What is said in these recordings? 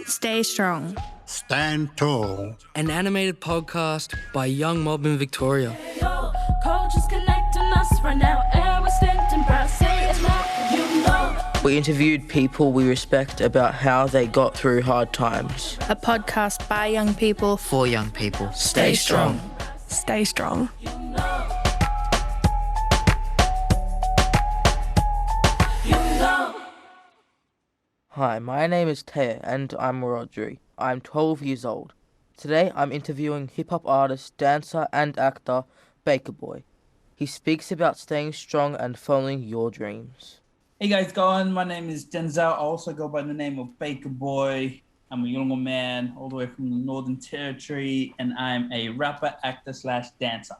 Stay strong. Stand tall. An animated podcast by Young Melbourne, Victoria. Cultures connecting us right now, and we're standing proud. Say it loud, you know. We interviewed people we respect about how they got through hard times. A podcast by young people For young people. Stay strong. Stay strong. Hi, my name is Taya and I'm Rodri. I'm 12 years old. Today I'm interviewing hip-hop artist, dancer and actor Baker Boy. He speaks about staying strong and following your dreams. Hey guys, going. My name is Denzel. I also go by the name of Baker Boy. I'm a younger man all the way from the Northern Territory, and I'm a rapper, actor / dancer.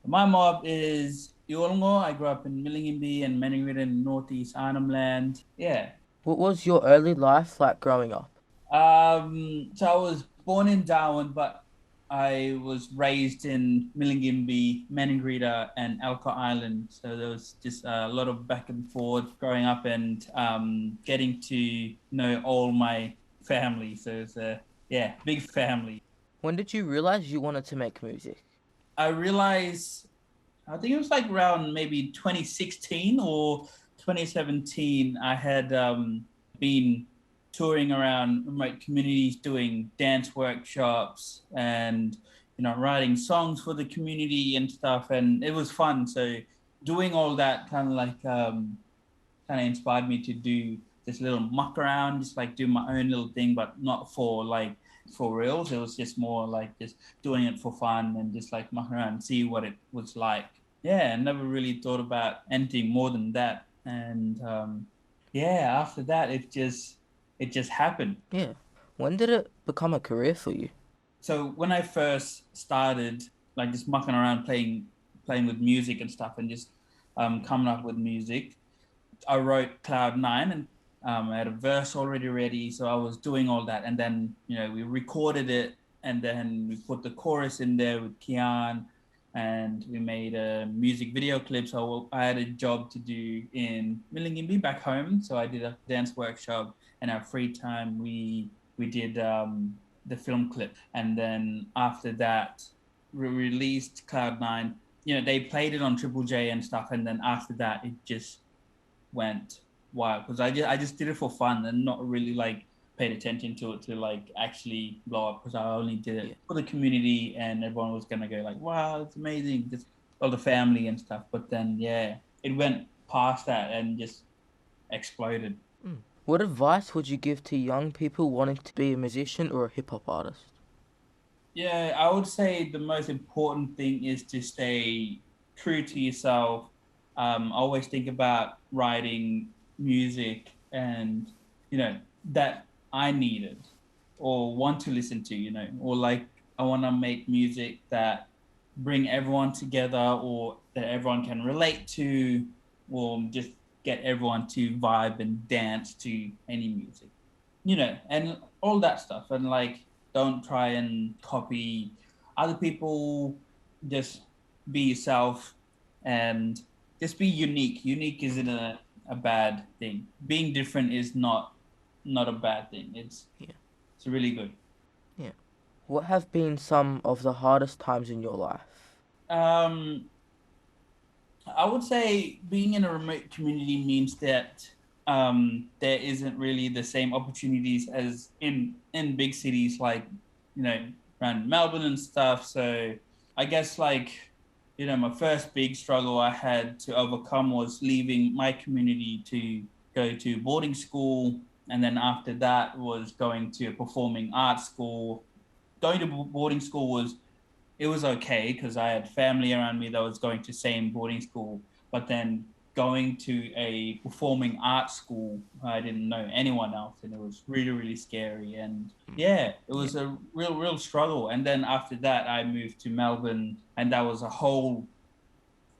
My mob is Yolngo. I grew up in Millingimby and Maningrida in Northeast Arnhem Land. Yeah. What was your early life like growing up? So I was born in Darwin, but I was raised in Millingimby, Maningrida, and Alka Island. So there was just a lot of back and forth growing up and getting to know all my family. So it's a big family. When did you realize you wanted to make music? I realized, I think it was like around maybe 2016 or 2017. I had been touring around remote communities doing dance workshops and writing songs for the community and stuff, and it was fun. So doing all that kind of inspired me to do this little muck around, just like do my own little thing, but not for reals. It was just more like just doing it for fun and just like muck around and see what it was like. I never really thought about anything more than that. And after that it just happened. Yeah. When did it become a career for you? So when I first started, like just mucking around playing with music and stuff, and just coming up with music, I wrote Cloud 9, and I had a verse already ready, so I was doing all that, and then we recorded it, and then we put the chorus in there with Kian, and we made a music video clip. So I had a job to do in Millingimby back home, so I did a dance workshop. In our free time, we did the film clip, and then after that, we released Cloud 9. They played it on Triple J and stuff, and then after that, it just went wild because I just did it for fun and not really like paid attention to it to like actually blow up, because I only did it for the community, and everyone was gonna go like, "Wow, it's amazing!" Just all the family and stuff. But then it went past that and just exploded. What advice would you give to young people wanting to be a musician or a hip-hop artist? Yeah, I would say the most important thing is to stay true to yourself. Always think about writing music and, that I needed or want to listen to, or like I want to make music that bring everyone together, or that everyone can relate to, or just get everyone to vibe and dance to any music, and all that stuff. And like, don't try and copy other people, just be yourself and just be unique. Unique isn't a bad thing. Being different is not a bad thing. It's really good. Yeah. What have been some of the hardest times in your life? I would say being in a remote community means that there isn't really the same opportunities as in big cities, like, around Melbourne and stuff. So I guess like, my first big struggle I had to overcome was leaving my community to go to boarding school. And then after that was going to a performing arts school. Going to boarding school was okay because I had family around me that was going to same boarding school. But then going to a performing arts school, I didn't know anyone else, and it was really, really scary. And it was a real struggle. And then after that, I moved to Melbourne, and that was a whole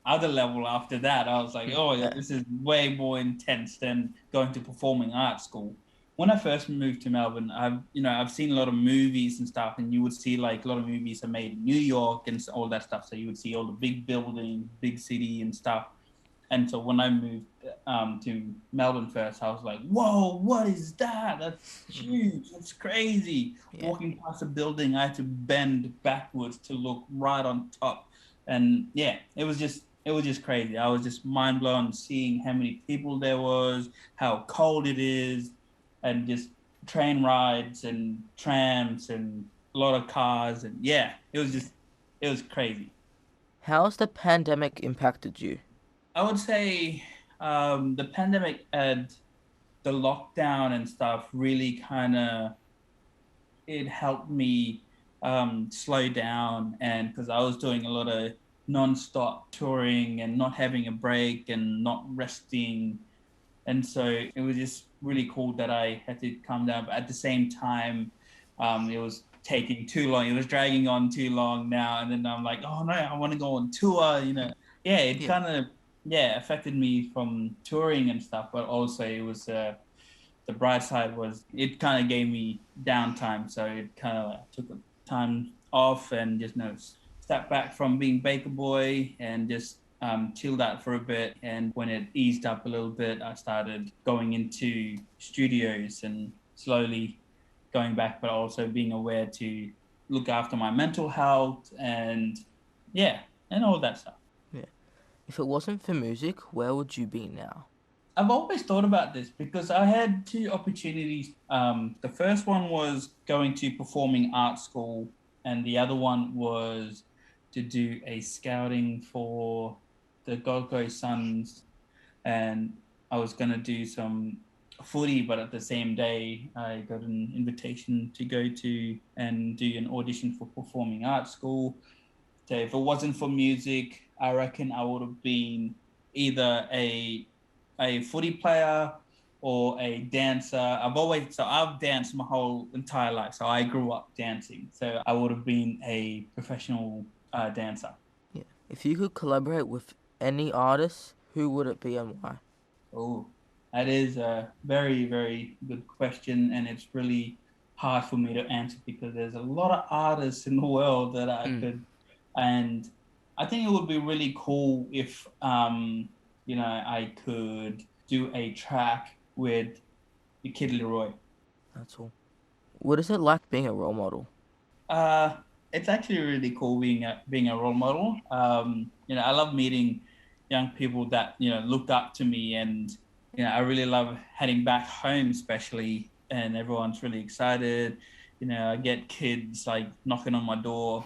other level after that. I was like, this is way more intense than going to performing arts school. When I first moved to Melbourne, I've seen a lot of movies and stuff, and you would see like a lot of movies are made in New York and all that stuff. So you would see all the big buildings, big city and stuff. And so when I moved to Melbourne first, I was like, whoa, what is that? That's huge. That's crazy. Yeah. Walking past a building, I had to bend backwards to look right on top. And yeah, it was just crazy. I was just mind blown seeing how many people there was, how cold it is, and just train rides and trams and a lot of cars. And yeah, it was crazy. How's the pandemic impacted you? I would say the pandemic and the lockdown and stuff really kind of it helped me slow down, and because I was doing a lot of non-stop touring and not having a break and not resting, and so it was just really cool that I had to calm down. But at the same time, it was taking too long. It was dragging on too long now, and then I'm like, oh no, I want to go on tour. Yeah, it Yeah. kind of affected me from touring and stuff, but also it was the bright side was it kind of gave me downtime, so it kind of took time off and just step back from being Baker Boy and just chilled out for a bit. And when it eased up a little bit, I started going into studios and slowly going back, but also being aware to look after my mental health and and all that stuff. Yeah. If it wasn't for music, where would you be now? I've always thought about this because I had two opportunities. The first one was going to performing arts school, and the other one was to do a scouting for the Gold Coast Suns. And I was going to do some footy, but at the same day, I got an invitation to go to and do an audition for performing arts school. So if it wasn't for music, I reckon I would have been either a footy player or a dancer. I've danced my whole entire life. So I grew up dancing. So I would have been a professional dancer. Yeah. If you could collaborate with any artist, who would it be and why? Oh, that is a very, very good question. And it's really hard for me to answer because there's a lot of artists in the world that I could, and I think it would be really cool if, I could do a track with the Kid Leroy. That's all. What is it like being a role model? Uh, it's actually really cool being a role model. I love meeting young people that looked up to me, and I really love heading back home, especially, and everyone's really excited. I get kids like knocking on my door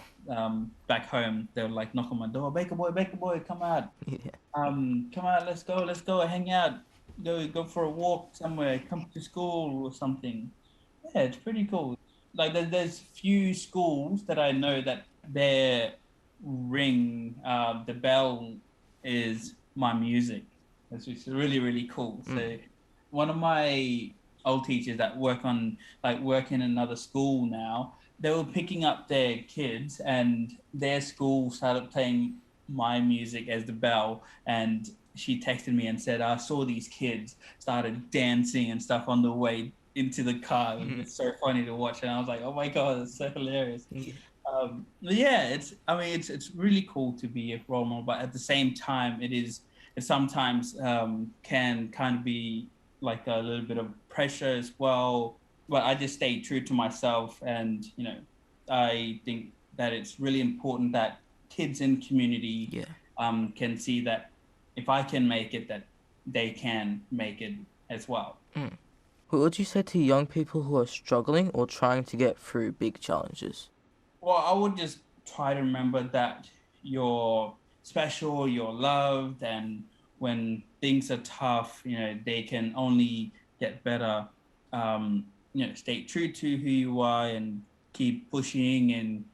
back home. They're like knock on my door, Baker Boy, come out, Yeah. come out, let's go, hang out, go for a walk somewhere, come to school or something. Yeah, it's pretty cool. Like there's few schools that I know that their ring, the bell is my music. That's just really, really cool. So one of my old teachers that work in another school now, they were picking up their kids and their school started playing my music as the bell, and she texted me and said, I saw these kids started dancing and stuff on the way into the car. It's so funny to watch, and I was like, oh my god, it's so hilarious. Yeah. It's really cool to be a role model, but at the same time, it sometimes can kind of be like a little bit of pressure as well. But I just stay true to myself, and I think that it's really important that kids in community can see that if I can make it, that they can make it as well. What would you say to young people who are struggling or trying to get through big challenges? Well, I would just try to remember that you're special, you're loved, and when things are tough, they can only get better. Stay true to who you are and keep pushing and,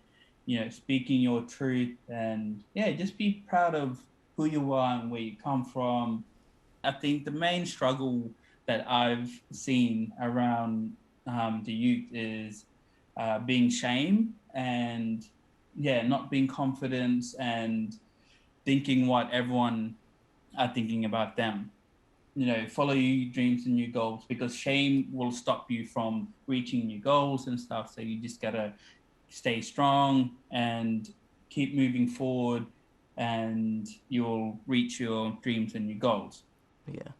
speaking your truth, and just be proud of who you are and where you come from. I think the main struggle that I've seen around the youth is being shame and not being confident and thinking what everyone are thinking about them. Follow your dreams and your goals, because shame will stop you from reaching your goals and stuff. So you just gotta stay strong and keep moving forward and you'll reach your dreams and your goals. Yeah.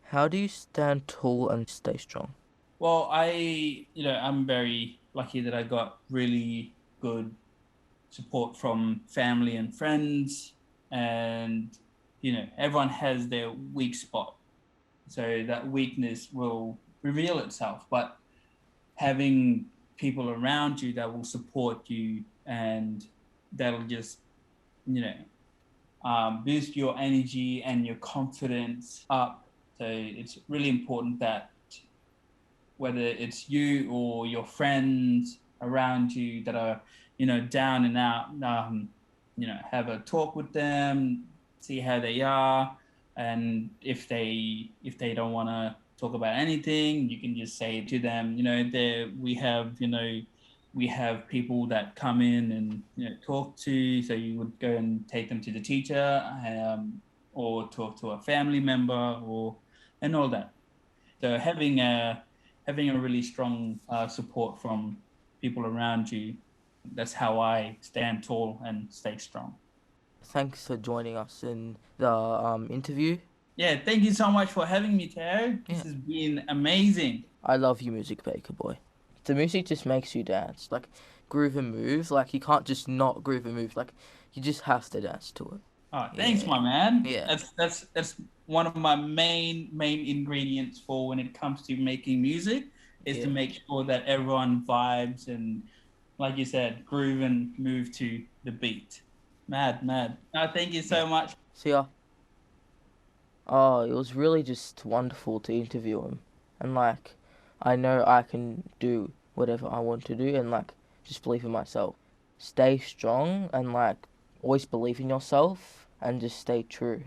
How do you stand tall and stay strong? Well, I'm very lucky that I got really good support from family and friends, and everyone has their weak spot, so that weakness will reveal itself. But having people around you that will support you and that'll just boost your energy and your confidence up. So it's really important that whether it's you or your friends around you that are down and out, have a talk with them, see how they are, and if they don't want to talk about anything, you can just say to them, there we have people that come in and talk to. So you would go and take them to the teacher, or talk to a family member, and all that. So having a really strong support from people around you, that's how I stand tall and stay strong. Thanks for joining us in the interview. Yeah, thank you so much for having me, Teo. This Yeah. has been amazing. I love your music, Baker Boy. The music just makes you dance, like groove and move. Like you can't just not groove and move. Like you just have to dance to it. Oh, thanks, Yeah. my man. Yeah. That's one of my main ingredients for when it comes to making music, is to Yeah. make sure that everyone vibes and, like you said, groove and move to the beat. Mad. No, thank you so much. See ya. Oh, it was really just wonderful to interview him, and like, I know I can do whatever I want to do, and like, just believe in myself. Stay strong, and like, always believe in yourself, and just stay true.